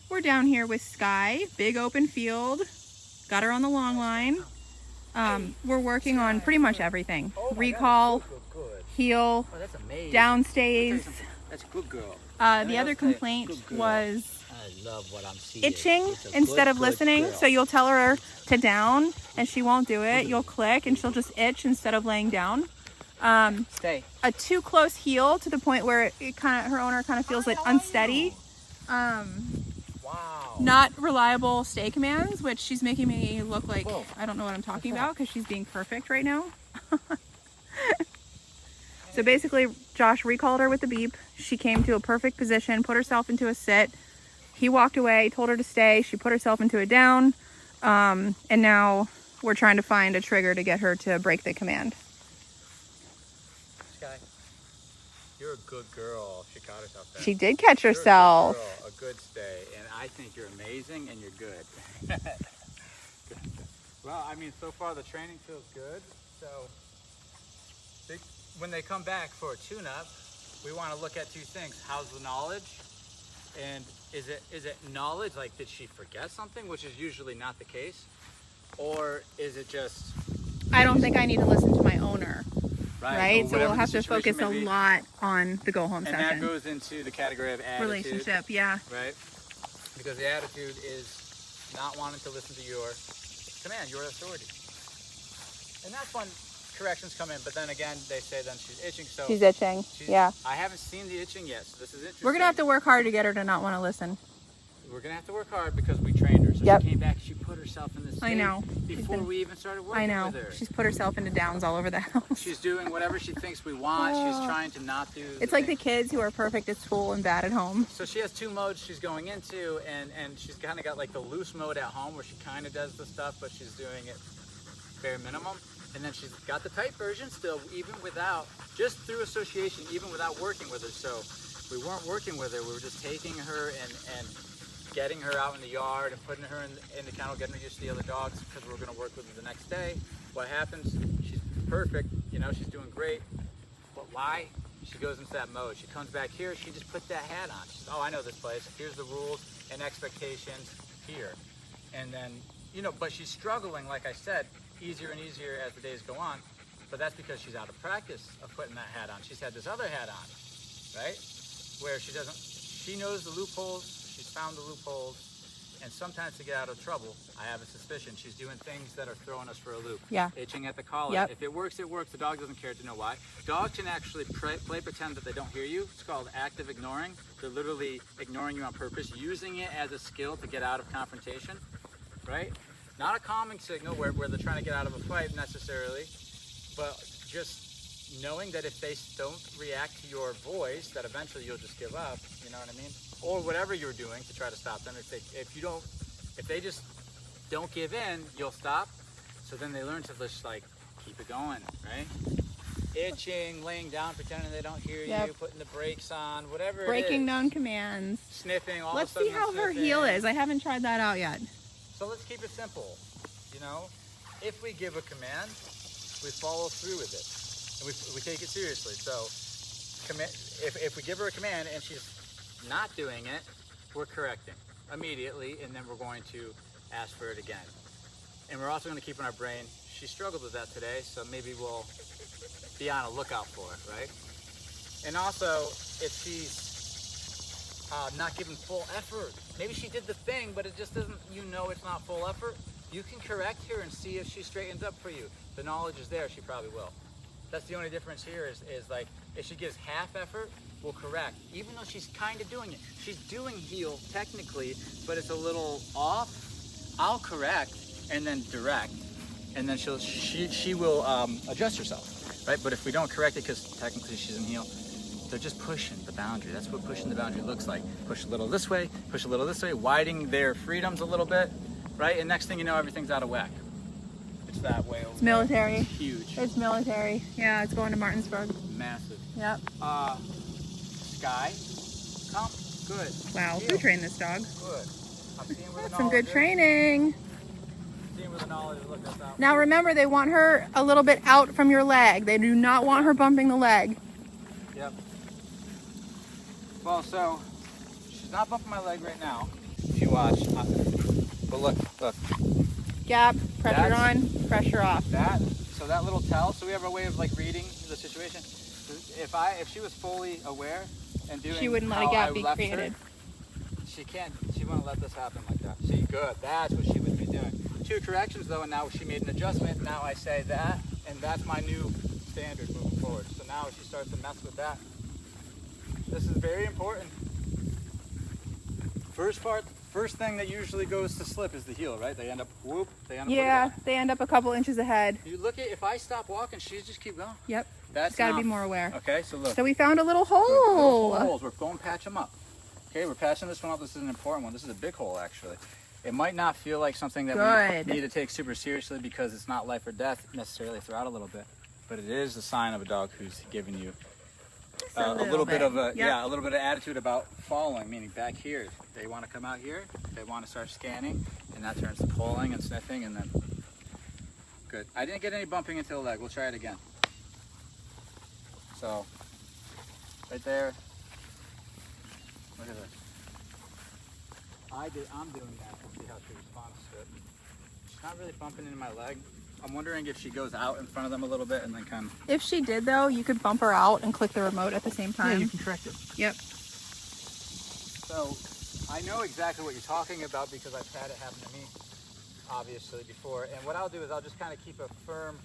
We're down here with Skye, big open field. Got her on the long line. We're working on pretty much everything. Recall, heel, downstays. That's a good girl. The other complaint was I love what I'm seeing. itching instead of listening. Girl. So you'll tell her to down and she won't do it. You'll click and she'll just itch instead of laying down. Stay. A too close heel to the point where it kind of, her owner kind of feels like unsteady. Wow. Not reliable stay commands, which she's making me look like Whoa. I don't know what I'm talking about because she's being perfect right now. So basically, Josh recalled her with the beep. She came to a perfect position, put herself into a sit. He walked away, told her to stay. She put herself into a down. And now we're trying to find a trigger to get her to break the command. Skye, you're a good girl. She caught herself there. She did catch herself. You're a good girl, a good stay, and I think you're amazing and you're good. Well, I mean, so far the training feels good. So when they come back for a tune-up, we want to look at two things. How's the knowledge? And is it knowledge, like did she forget something, which is usually not the case? Or is it just... I don't think I need to listen to my owner. Right? So we'll have to situation focus a may be. lot on the go home And session. that goes into the category of attitude. Relationship, yeah. Right? Because the attitude is not wanting to listen to your command, your authority. And that's when corrections come in, but then again, they say then she's itching, so... She's itching, yeah. I haven't seen the itching yet, so this is interesting. We're going to have to work hard to get her to not want to listen. We're going to have to work hard because we trained her. So Yep. she came back, she put herself in this state I know. before we even started working I know. with her. She's put herself into downs all over the house. She's doing whatever she thinks we want. She's trying to not do... It's like the kids who are perfect at school and bad at home. So she has two modes she's going into, and she's kind of got like the loose mode at home where she kind of does the stuff, but she's doing it bare minimum. And then she's got the tight version still, even without, just through association, even without working with her. So we weren't working with her, we were just taking her and getting her out in the yard and putting her in the kennel, getting her used to the other dogs because we're going to work with her the next day. What happens? She's perfect, you know, she's doing great. But why? She goes into that mode. She comes back here, she just puts that hat on. She's, oh, I know this place. Here's the rules and expectations here. And then, you know, but she's struggling, like I said, easier and easier as the days go on. But that's because she's out of practice of putting that hat on. She's had this other hat on, right? Where she knows the loopholes, she's found the loopholes, and sometimes to get out of trouble, I have a suspicion she's doing things that are throwing us for a loop. Yeah. Itching at the collar. Yep. If it works, it works. The dog doesn't care to know why. Dogs can actually play pretend that they don't hear you. It's called active ignoring. They're literally ignoring you on purpose, using it as a skill to get out of confrontation, right? Not a calming signal where they're trying to get out of a fight necessarily, but just knowing that if they don't react to your voice, that eventually you'll just give up, you know what I mean? Or whatever you're doing to try to stop them. If they just don't give in, you'll stop. So then they learn to just like keep it going, right? Itching, laying down, pretending they don't hear you, putting the brakes on, whatever it is. Breaking known commands. Sniffing, all Let's of a sudden see how her heel is. I haven't tried that out yet. So let's keep it simple, you know? If we give a command, we follow through with it, and we take it seriously. So if we give her a command and she's not doing it, we're correcting immediately, and then we're going to ask for it again. And we're also going to keep in our brain, she struggled with that today, so maybe we'll be on a lookout for it, right? And also, if she's not giving full effort, maybe she did the thing, but it just doesn't, you know it's not full effort, you can correct her and see if she straightens up for you. The knowledge is there, she probably will. That's the only difference here is like, if she gives half effort, we'll correct. Even though she's kind of doing it. She's doing heel technically, but it's a little off. I'll correct and then direct, and then she will adjust herself, right? But if we don't correct it, because technically she's in heel, they're just pushing the boundary. That's what pushing the boundary looks like. Push a little this way, push a little this way, widening their freedoms a little bit, right? And next thing you know, everyth's out of whack. It's that way over. It's military. It's huge. It's military. Yeah, it's going to Martinsburg. Massive. Yep. Skye, come. Good. Wow, Heel. who trained this dog? Good. I'm seeing where the That's some good knowledge is. training. Seeing where the knowledge is. Look, that's out. Now remember, they want her a little bit out from your leg. They do not want her bumping the leg. Yep. Well, so she's not bumping my leg right now. If you watch, but look, Gap, pressure That's- on, pressure off. so that little tell, so we have a way of like reading the situation. If she was fully aware and doing She wouldn't let a how gap I be left created. she wouldn't let this happen like that. See, good, that's what she would be doing. 2 corrections though, and now she made an adjustment. Now I say that, and that's my new standard moving forward. So now if she starts to mess with that, this is very important. First thing that usually goes to slip is the heel, right? They end up whoop, they end up Yeah, like that. they end up a couple inches ahead. You look at, if I stop walking, she just keep going. Yep. That's She's got to be enough. more aware. Okay, so look. So we found a little Little hole. holes. We're going to patch them up. Okay, we're patching this one up. This is an important one. This is a big hole, actually. It might not feel like something that Good. we need to take super seriously because it's not life or death necessarily throughout a little bit, but it is a sign of a dog who's giving you Just a little bit of a Yep. a little bit of attitude about following, meaning back here. They want to come out here. They want to start scanning, and that turns to pulling and sniffing, and then good. I didn't get any bumping into the leg. We'll try it again. So right there. Look at this. I'm doing that. We'll see how she responds to it. She's not really bumping into my leg. I'm wondering if she goes out in front of them a little bit and then kind of. If she did though, you could bump her out and click the remote at the same time. you can correct it. Yep. So I know exactly what you're talking about because I've had it happen to me, obviously, before. And what I'll do is I'll just kind of keep a firm.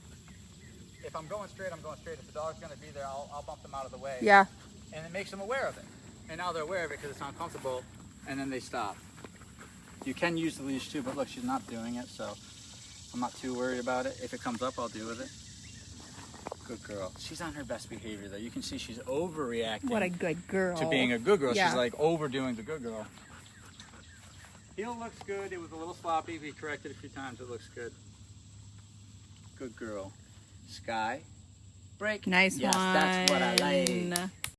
If I'm going straight, I'm going straight. If the dog's going to be there, I'll bump them out of the way. Yeah. And it makes them aware of it. And now they're aware of it because it's uncomfortable, and then they stop. You can use the leash too, but look, she's not doing it, so I'm not too worried about it. If it comes up, I'll deal with it. Good girl. She's on her best behavior, though. You can see she's overreacting. What a good girl. To being a good girl. Yeah. She's like overdoing the good girl. Heel looks good. It was a little sloppy. We corrected a few times. It looks good. Good girl. Skye. Break. Nice yes, one. That's what I like.